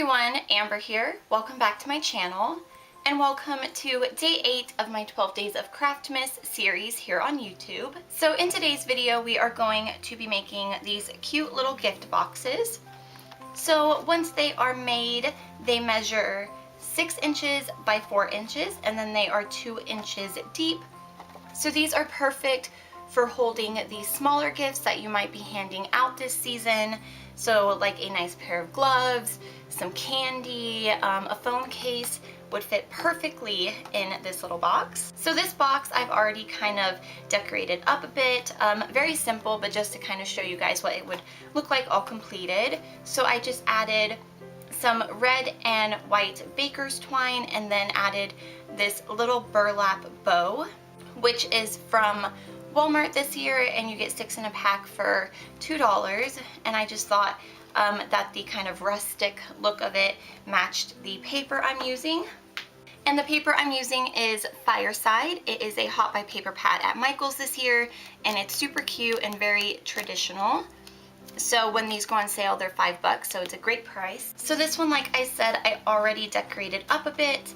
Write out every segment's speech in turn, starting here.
everyone, Amber here. Welcome back to my channel and welcome to day 8 of my 12 Days of Craftmas series here on YouTube. So in today's video we are going to be making these cute little gift boxes. So once they are made, they measure 6 inches by 4 inches and then they are 2 inches deep. So these are perfect for holding these smaller gifts that you might be handing out this season. So like a nice pair of gloves, some candy, a phone case would fit perfectly in this little box. So this box I've already kind of decorated up a bit, very simple, but just to kind of show you guys what it would look like all completed. So I just added some red and white baker's twine and then added this little burlap bow, which is from Walmart this year, and you get 6 in a pack for $2, and I just thought that the kind of rustic look of it matched the paper I'm using. And the paper I'm using is Fireside. It is a Hot by Paper pad at Michael's this year, and it's super cute and very traditional. So when these go on sale, they're $5, so it's a great price. So this one, like I said, I already decorated up a bit,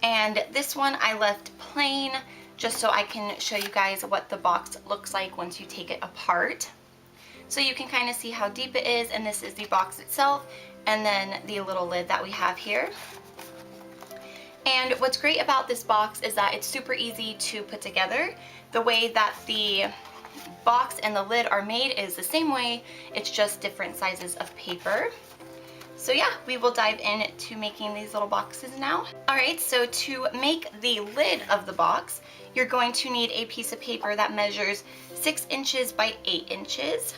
and this one I left plain just so I can show you guys what the box looks like once you take it apart. So you can kind of see how deep it is, and this is the box itself, and then the little lid that we have here. And what's great about this box is that it's super easy to put together. The way that the box and the lid are made is the same way, it's just different sizes of paper. So yeah, we will dive into making these little boxes now. Alright, so to make the lid of the box, you're going to need a piece of paper that measures 6 inches by 8 inches.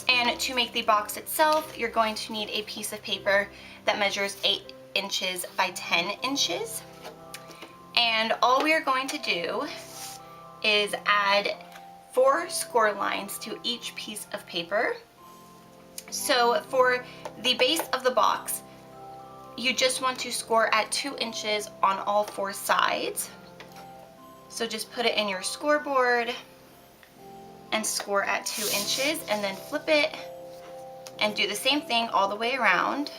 And to make the box itself, you're going to need a piece of paper that measures 8 inches by 10 inches. And all we are going to do is add 4 score lines to each piece of paper. So for the base of the box, you just want to score at 2 inches on all 4 sides. So just put it in your scoreboard and score at 2 inches, and then flip it and do the same thing all the way around.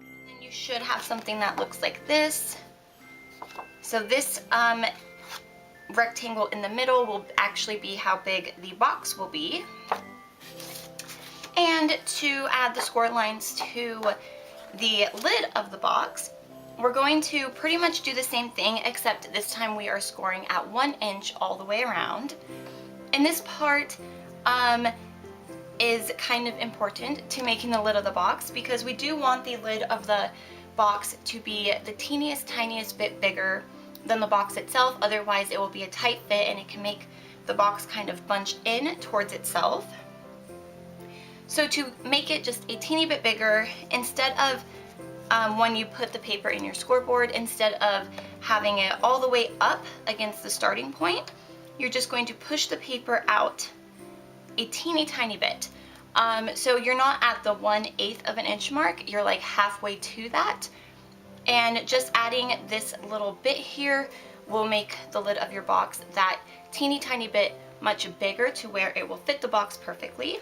And then you should have something that looks like this. So this rectangle in the middle will actually be how big the box will be. And to add the score lines to the lid of the box, we're going to pretty much do the same thing, except this time we are scoring at 1 inch all the way around. And this part is kind of important to making the lid of the box, because we do want the lid of the box to be the teeniest, tiniest bit bigger than the box itself. Otherwise it will be a tight fit and it can make the box kind of bunch in towards itself. So to make it just a teeny bit bigger, instead of when you put the paper in your scoreboard, instead of having it all the way up against the starting point, you're just going to push the paper out a teeny tiny bit. So you're not at the 1/8 of an inch mark, you're like halfway to that. And just adding this little bit here will make the lid of your box that teeny tiny bit much bigger to where it will fit the box perfectly.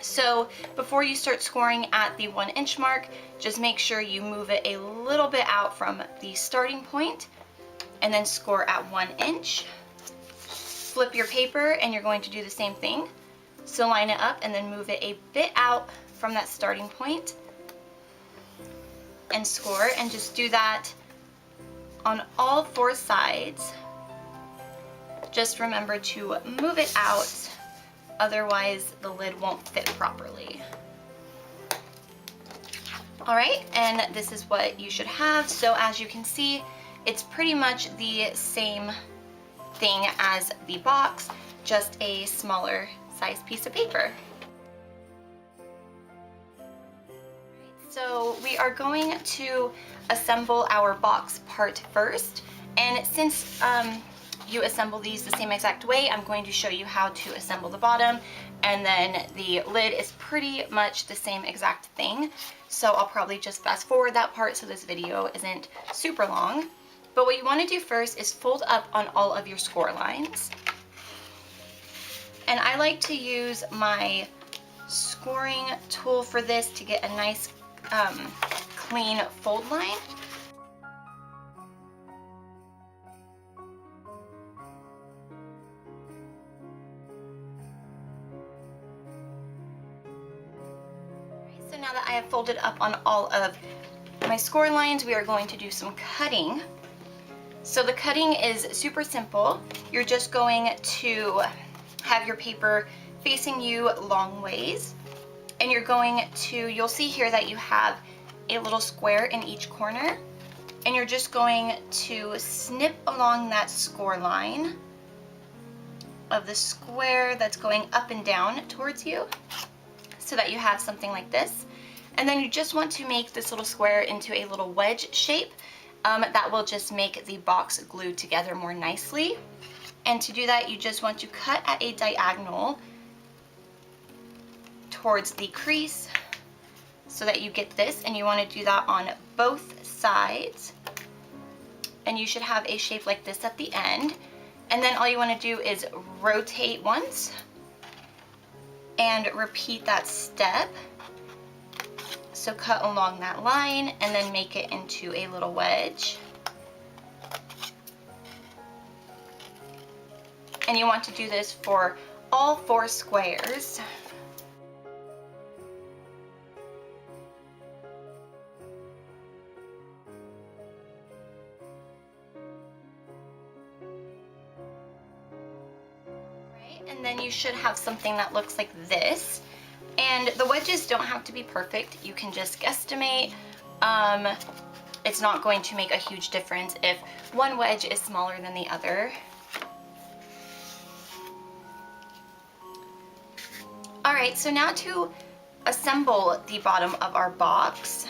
So before you start scoring at the 1 inch mark, just make sure you move it a little bit out from the starting point and then score at 1 inch. Flip your paper and you're going to do the same thing. So line it up and then move it a bit out from that starting point and score, and just do that on all 4 sides. Just remember to move it out, otherwise the lid won't fit properly. Alright, and this is what you should have. So as you can see, it's pretty much the same thing as the box, just a smaller size piece of paper. So we are going to assemble our box part first, and since you assemble these the same exact way, I'm going to show you how to assemble the bottom, and then the lid is pretty much the same exact thing. So I'll probably just fast forward that part so this video isn't super long. But what you want to do first is fold up on all of your score lines. And I like to use my scoring tool for this to get a nice clean fold line. So now that I have folded up on all of my score lines, we are going to do some cutting. So the cutting is super simple. You're just going to have your paper facing you long ways, and you're going to, you'll see here that you have a little square in each corner, and you're just going to snip along that score line of the square that's going up and down towards you, so that you have something like this. And then you just want to make this little square into a little wedge shape. That will just make the box glued together more nicely. And to do that, you just want to cut at a diagonal towards the crease so that you get this, and you want to do that on both sides. And you should have a shape like this at the end. And then all you want to do is rotate once and repeat that step. So cut along that line and then make it into a little wedge. And you want to do this for all 4 squares. Right, and then you should have something that looks like this. And the wedges don't have to be perfect. You can just guesstimate. It's not going to make a huge difference if one wedge is smaller than the other. Alright, so now to assemble the bottom of our box,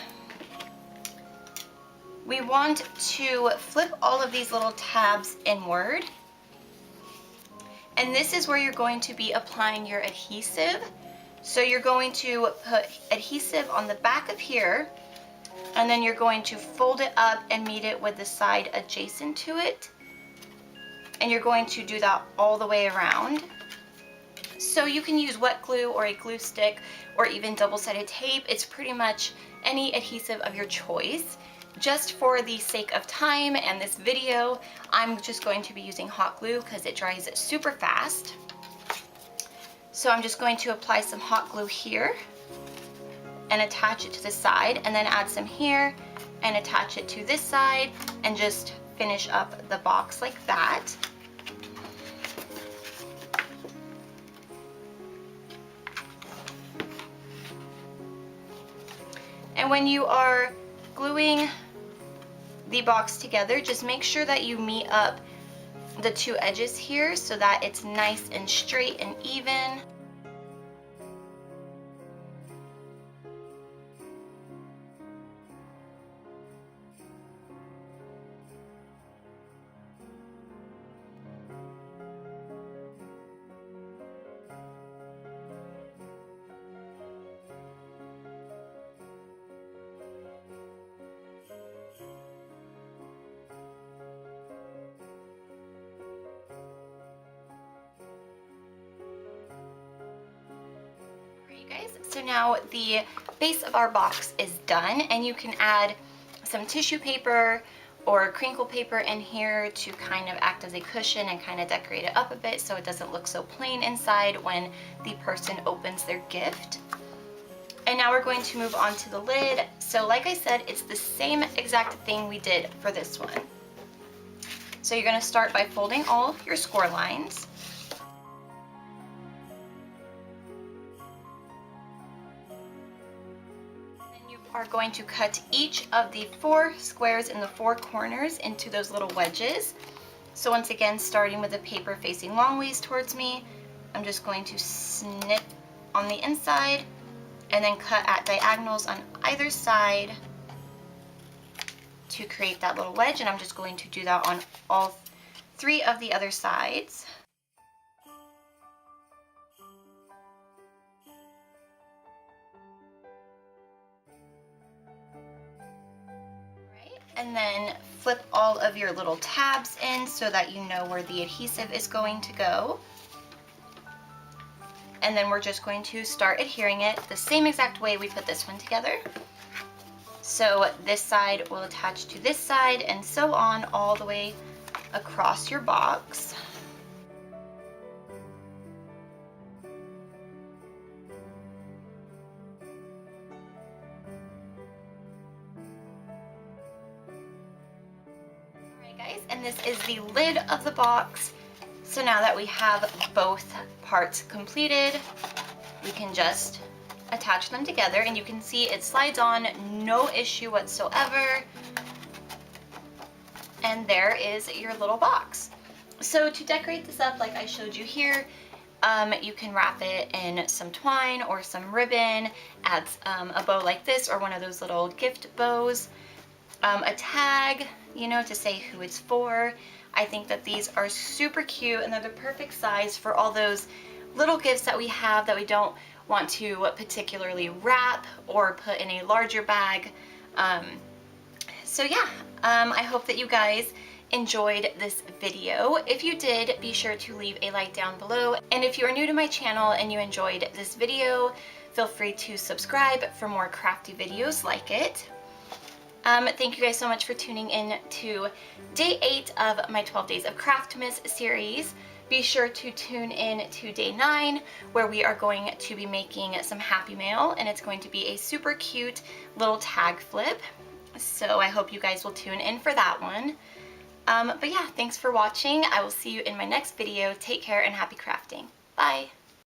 we want to flip all of these little tabs inward. And this is where you're going to be applying your adhesive. So you're going to put adhesive on the back of here, and then you're going to fold it up and meet it with the side adjacent to it. And you're going to do that all the way around. So you can use wet glue or a glue stick or even double-sided tape. It's pretty much any adhesive of your choice. Just for the sake of time and this video, I'm just going to be using hot glue because it dries super fast. So I'm just going to apply some hot glue here and attach it to the side, and then add some here and attach it to this side, and just finish up the box like that. And when you are gluing the box together, just make sure that you meet up the 2 edges here so that it's nice and straight and even. Guys, so now the base of our box is done, and you can add some tissue paper or crinkle paper in here to kind of act as a cushion and kind of decorate it up a bit so it doesn't look so plain inside when the person opens their gift. And now we're going to move on to the lid. So like I said, it's the same exact thing we did for this one. So you're going to start by folding all your score lines. Are going to cut each of the 4 squares in the 4 corners into those little wedges. So once again, starting with the paper facing long ways towards me, I'm just going to snip on the inside and then cut at diagonals on either side to create that little wedge, and I'm just going to do that on all 3 of the other sides. And then flip all of your little tabs in so that you know where the adhesive is going to go. and then we're just going to start adhering it the same exact way we put this one together. So this side will attach to this side and so on all the way across your box. Alright guys, and this is the lid of the box. So now that we have both parts completed, we can just attach them together, and you can see it slides on, no issue whatsoever. And there is your little box. So to decorate this up like I showed you here, you can wrap it in some twine or some ribbon, add a bow like this or one of those little gift bows, a tag, you know, to say who it's for. I think that these are super cute and they're the perfect size for all those little gifts that we have that we don't want to particularly wrap or put in a larger bag. So yeah, I hope that you guys enjoyed this video. If you did, be sure to leave a like down below. And if you are new to my channel and you enjoyed this video, feel free to subscribe for more crafty videos like it. Thank you guys so much for tuning in to day 8 of my 12 Days of Craftmas series. Be sure to tune in to day 9, where we are going to be making some Happy Mail, and it's going to be a super cute little tag flip. So I hope you guys will tune in for that one. But yeah, thanks for watching. I will see you in my next video. Take care and happy crafting. Bye!